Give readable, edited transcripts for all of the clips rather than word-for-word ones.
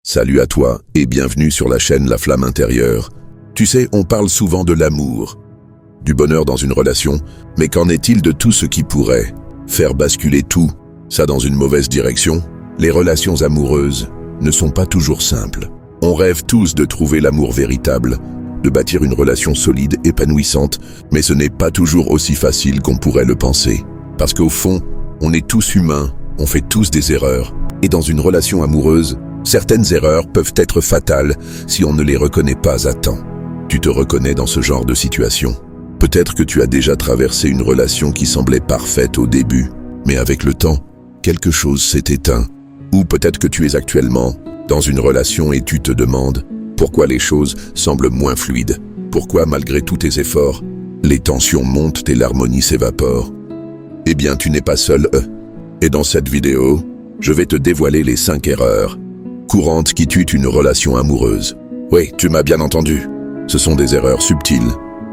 Salut à toi et bienvenue sur la chaîne La Flamme Intérieure. Tu sais, on parle souvent de l'amour, du bonheur dans une relation, mais qu'en est-il de tout ce qui pourrait faire basculer tout ça dans une mauvaise direction? Les relations amoureuses ne sont pas toujours simples. On rêve tous de trouver l'amour véritable, de bâtir une relation solide, épanouissante, mais ce n'est pas toujours aussi facile qu'on pourrait le penser. Parce qu'au fond, on est tous humains, on fait tous des erreurs. Et dans une relation amoureuse, certaines erreurs peuvent être fatales si on ne les reconnaît pas à temps. Tu te reconnais dans ce genre de situation. Peut-être que tu as déjà traversé une relation qui semblait parfaite au début, mais avec le temps, quelque chose s'est éteint. Ou peut-être que tu es actuellement dans une relation et tu te demandes pourquoi les choses semblent moins fluides. Pourquoi, malgré tous tes efforts, les tensions montent et l'harmonie s'évapore. Eh bien, tu n'es pas seul. Et dans cette vidéo, je vais te dévoiler les 5 erreurs courantes qui tuent une relation amoureuse. Oui, tu m'as bien entendu. Ce sont des erreurs subtiles,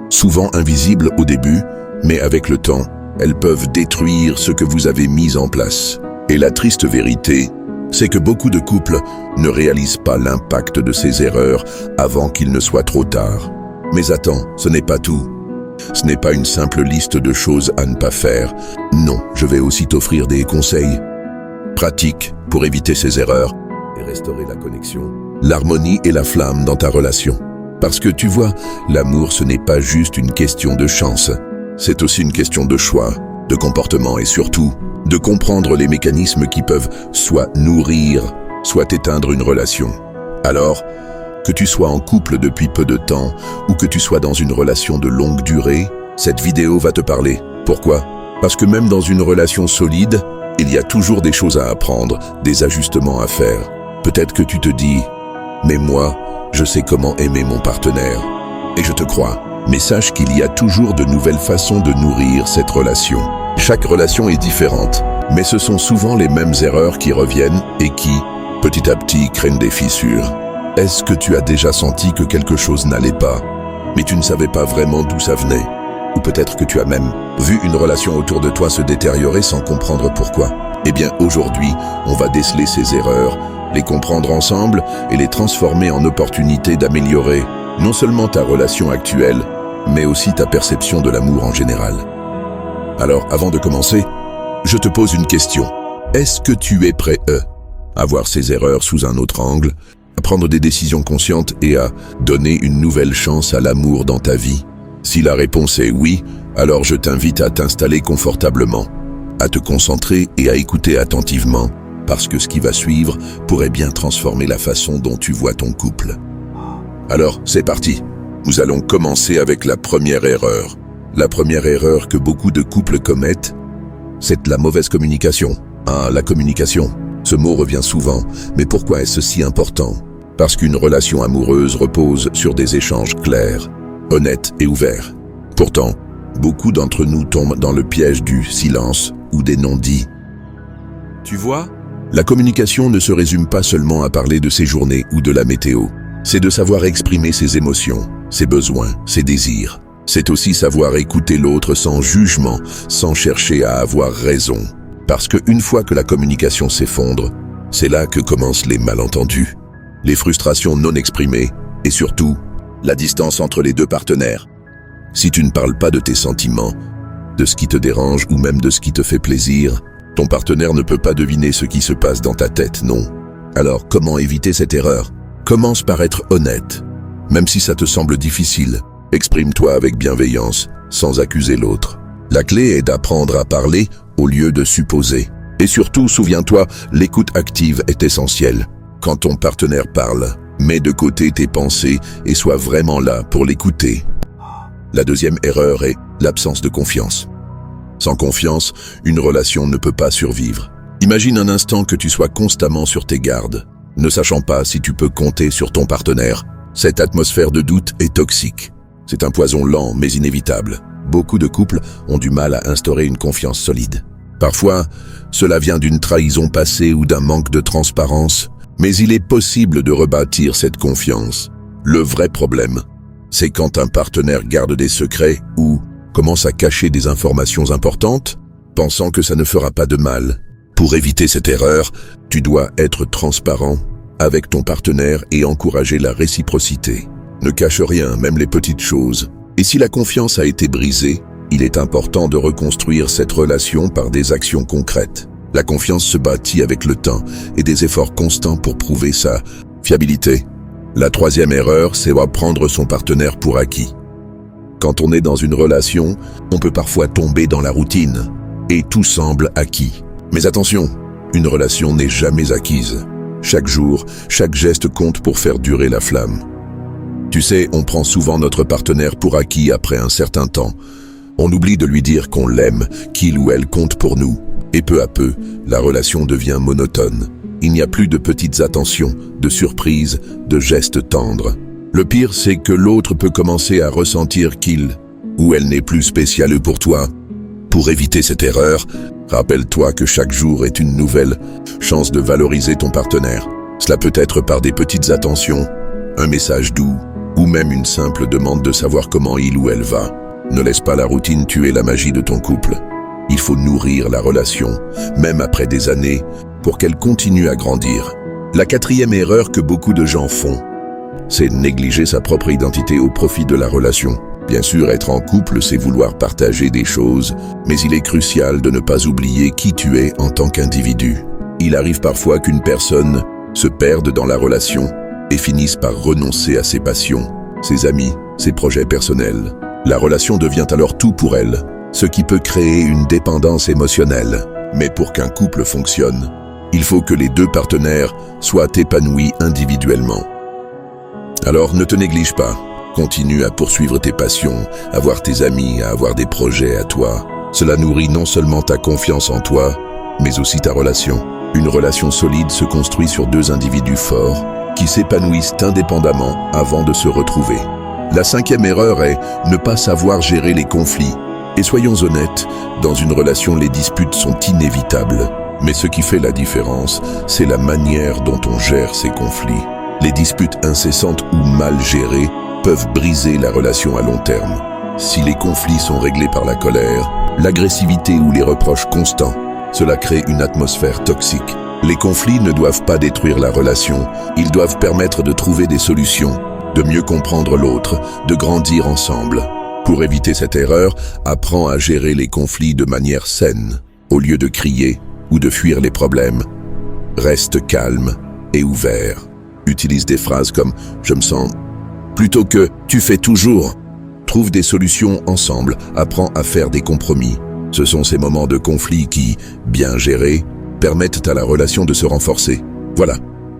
souvent invisibles au début, mais avec le temps, elles peuvent détruire ce que vous avez mis en place. Et la triste vérité, c'est que beaucoup de couples ne réalisent pas l'impact de ces erreurs avant qu'il ne soit trop tard. Mais attends, ce n'est pas tout. Ce n'est pas une simple liste de choses à ne pas faire. Non, je vais aussi t'offrir des conseils pratiques pour éviter ces erreurs et restaurer la connexion, l'harmonie et la flamme dans ta relation. Parce que tu vois, l'amour ce n'est pas juste une question de chance, c'est aussi une question de choix, de comportement et surtout de comprendre les mécanismes qui peuvent soit nourrir, soit éteindre une relation. Alors, que tu sois en couple depuis peu de temps ou que tu sois dans une relation de longue durée, cette vidéo va te parler. Pourquoi? Parce que même dans une relation solide, il y a toujours des choses à apprendre, des ajustements à faire. Peut-être que tu te dis « Mais moi, je sais comment aimer mon partenaire. » Et je te crois. Mais sache qu'il y a toujours de nouvelles façons de nourrir cette relation. Chaque relation est différente, mais ce sont souvent les mêmes erreurs qui reviennent et qui, petit à petit, créent des fissures. Est-ce que tu as déjà senti que quelque chose n'allait pas, mais tu ne savais pas vraiment d'où ça venait? Ou peut-être que tu as même vu une relation autour de toi se détériorer sans comprendre pourquoi. Eh bien, aujourd'hui, on va déceler ces erreurs, les comprendre ensemble et les transformer en opportunités d'améliorer non seulement ta relation actuelle, mais aussi ta perception de l'amour en général. Alors, avant de commencer, je te pose une question. Est-ce que tu es prêt à voir ces erreurs sous un autre angle, à prendre des décisions conscientes et à donner une nouvelle chance à l'amour dans ta vie? Si la réponse est oui, alors je t'invite à t'installer confortablement, à te concentrer et à écouter attentivement, parce que ce qui va suivre pourrait bien transformer la façon dont tu vois ton couple. Alors, c'est parti. Nous allons commencer avec la première erreur. La première erreur que beaucoup de couples commettent, c'est la mauvaise communication. Ah, la communication. Ce mot revient souvent, mais pourquoi est-ce si important? Parce qu'une relation amoureuse repose sur des échanges clairs, honnêtes et ouverts. Pourtant, beaucoup d'entre nous tombent dans le piège du silence ou des non-dits. Tu vois, la communication ne se résume pas seulement à parler de ses journées ou de la météo. C'est de savoir exprimer ses émotions, ses besoins, ses désirs. C'est aussi savoir écouter l'autre sans jugement, sans chercher à avoir raison. Parce qu'une fois que la communication s'effondre, c'est là que commencent les malentendus, les frustrations non exprimées et surtout, la distance entre les deux partenaires. Si tu ne parles pas de tes sentiments, de ce qui te dérange ou même de ce qui te fait plaisir, ton partenaire ne peut pas deviner ce qui se passe dans ta tête, non? Alors, comment éviter cette erreur? Commence par être honnête. Même si ça te semble difficile, exprime-toi avec bienveillance, sans accuser l'autre. La clé est d'apprendre à parler au lieu de supposer. Et surtout, souviens-toi, l'écoute active est essentielle. Quand ton partenaire parle, mets de côté tes pensées et sois vraiment là pour l'écouter. La deuxième erreur est l'absence de confiance. Sans confiance, une relation ne peut pas survivre. Imagine un instant que tu sois constamment sur tes gardes, ne sachant pas si tu peux compter sur ton partenaire. Cette atmosphère de doute est toxique. C'est un poison lent mais inévitable. Beaucoup de couples ont du mal à instaurer une confiance solide. Parfois, cela vient d'une trahison passée ou d'un manque de transparence, mais il est possible de rebâtir cette confiance. Le vrai problème, c'est quand un partenaire garde des secrets ou commence à cacher des informations importantes, pensant que ça ne fera pas de mal. Pour éviter cette erreur, tu dois être transparent, avec ton partenaire et encourager la réciprocité. Ne cache rien, même les petites choses. Et si la confiance a été brisée, il est important de reconstruire cette relation par des actions concrètes. La confiance se bâtit avec le temps et des efforts constants pour prouver sa fiabilité. La troisième erreur, c'est de prendre son partenaire pour acquis. Quand on est dans une relation, on peut parfois tomber dans la routine et tout semble acquis. Mais attention, une relation n'est jamais acquise. Chaque jour, chaque geste compte pour faire durer la flamme. Tu sais, on prend souvent notre partenaire pour acquis après un certain temps. On oublie de lui dire qu'on l'aime, qu'il ou elle compte pour nous. Et peu à peu, la relation devient monotone. Il n'y a plus de petites attentions, de surprises, de gestes tendres. Le pire, c'est que l'autre peut commencer à ressentir qu'il ou elle n'est plus spécial pour toi. Pour éviter cette erreur, rappelle-toi que chaque jour est une nouvelle chance de valoriser ton partenaire. Cela peut être par des petites attentions, un message doux, ou même une simple demande de savoir comment il ou elle va. Ne laisse pas la routine tuer la magie de ton couple. Il faut nourrir la relation, même après des années, pour qu'elle continue à grandir. La quatrième erreur que beaucoup de gens font, c'est négliger sa propre identité au profit de la relation. Bien sûr, être en couple, c'est vouloir partager des choses, mais il est crucial de ne pas oublier qui tu es en tant qu'individu. Il arrive parfois qu'une personne se perde dans la relation et finisse par renoncer à ses passions, ses amis, ses projets personnels. La relation devient alors tout pour elle, ce qui peut créer une dépendance émotionnelle. Mais pour qu'un couple fonctionne, il faut que les deux partenaires soient épanouis individuellement. Alors ne te néglige pas, continue à poursuivre tes passions, à voir tes amis, à avoir des projets à toi. Cela nourrit non seulement ta confiance en toi, mais aussi ta relation. Une relation solide se construit sur deux individus forts qui s'épanouissent indépendamment avant de se retrouver. La cinquième erreur est ne pas savoir gérer les conflits. Et soyons honnêtes, dans une relation, les disputes sont inévitables. Mais ce qui fait la différence, c'est la manière dont on gère ces conflits. Les disputes incessantes ou mal gérées peuvent briser la relation à long terme. Si les conflits sont réglés par la colère, l'agressivité ou les reproches constants, cela crée une atmosphère toxique. Les conflits ne doivent pas détruire la relation, ils doivent permettre de trouver des solutions, de mieux comprendre l'autre, de grandir ensemble. Pour éviter cette erreur, apprends à gérer les conflits de manière saine. Au lieu de crier ou de fuir les problèmes, reste calme et ouvert. Utilise des phrases comme « je me sens » plutôt que « tu fais toujours ». Trouve des solutions ensemble, apprends à faire des compromis. Ce sont ces moments de conflit qui, bien gérés, permettent à la relation de se renforcer. Voilà,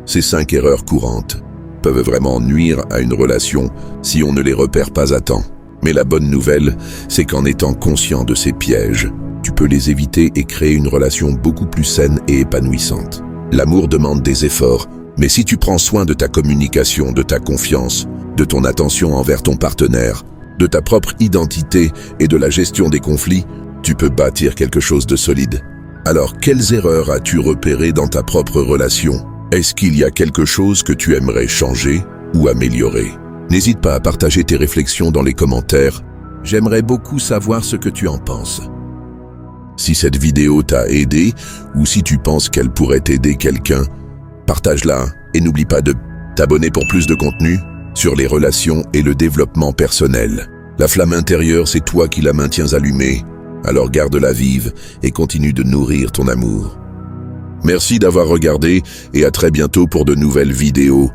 ces 5 erreurs courantes peuvent vraiment nuire à une relation si on ne les repère pas à temps. Mais la bonne nouvelle, c'est qu'en étant conscient de ces pièges, tu peux les éviter et créer une relation beaucoup plus saine et épanouissante. L'amour demande des efforts, mais si tu prends soin de ta communication, de ta confiance, de ton attention envers ton partenaire, de ta propre identité et de la gestion des conflits, tu peux bâtir quelque chose de solide. Alors, quelles erreurs as-tu repérées dans ta propre relation? Est-ce qu'il y a quelque chose que tu aimerais changer ou améliorer? N'hésite pas à partager tes réflexions dans les commentaires. J'aimerais beaucoup savoir ce que tu en penses. Si cette vidéo t'a aidé ou si tu penses qu'elle pourrait aider quelqu'un, partage-la et n'oublie pas de t'abonner pour plus de contenu sur les relations et le développement personnel. La flamme intérieure, c'est toi qui la maintiens allumée. Alors garde-la vive et continue de nourrir ton amour. Merci d'avoir regardé et à très bientôt pour de nouvelles vidéos.